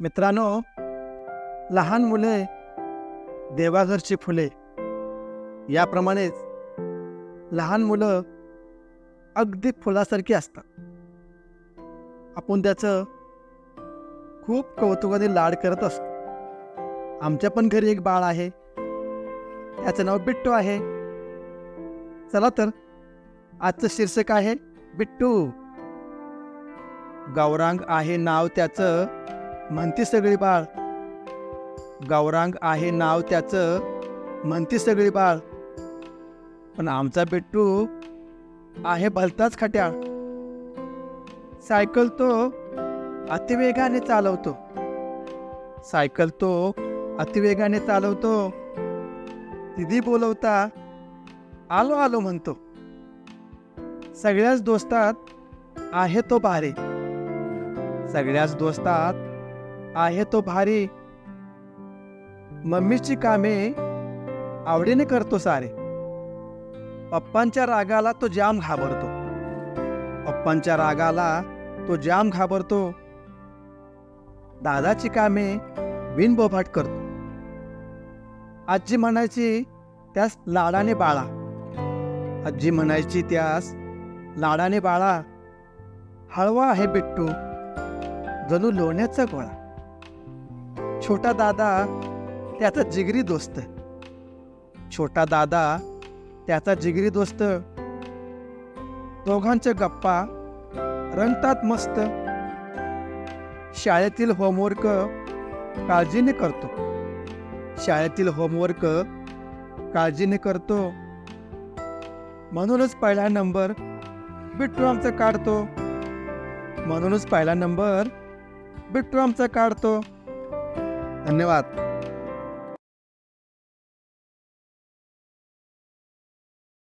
मित्रांनो, लहान मुले देवाघरची फुले, याप्रमाणेच लहान मुलं अगदी फुलासारखी असतात. आपण त्याचं खूप कौतुकाने लाड करत असतो. आमच्या पण घरी एक बाळ आहे, त्याचं नाव बिट्टू आहे. चला तर, आजचं शीर्षक आहे बिट्टू. गौरांग आहे नाव त्याचं, म्हणती सगळी बाळ. गौरांग आहे नाव त्याचं, म्हणती सगळी बाळ. पण आमचा बिट्टू आहे भलताच खट्याळ. सायकल तो अतिवेगाने चालवतो. सायकल तो अतिवेगाने चालवतो. दीदी बोलवता आलो आलो म्हणतो. सगळ्याच दोस्तात आहे तो भारी. सगळ्याच दोस्तात आहे तो भारी. मम्मीची कामे आवडीने करतो सारे. पप्पांच्या रागाला तो जाम घाबरतो. पप्पांच्या रागाला तो जाम घाबरतो. दादाची कामे बिनबोभाट करतो. आजी म्हणायची त्यास लाडाने बाळा. आजी म्हणायची त्यास लाडाने बाळा. हळवा आहे बिट्टू, जणू लोण्याचा गोळा. छोटा दादा त्याचा जिगरी दोस्त. छोटा दादा त्याचा जिगरी दोस्त. दोघांच्या गप्पा रंगतात मस्त. शाळेतील होमवर्क काळजीने करतो. शाळेतील होमवर्क काळजीने करतो. म्हणूनच पहिला नंबर बिट्टू आमचा काढतो. म्हणूनच पहिला नंबर बिट्टू आमचा काढतो. धन्यवाद.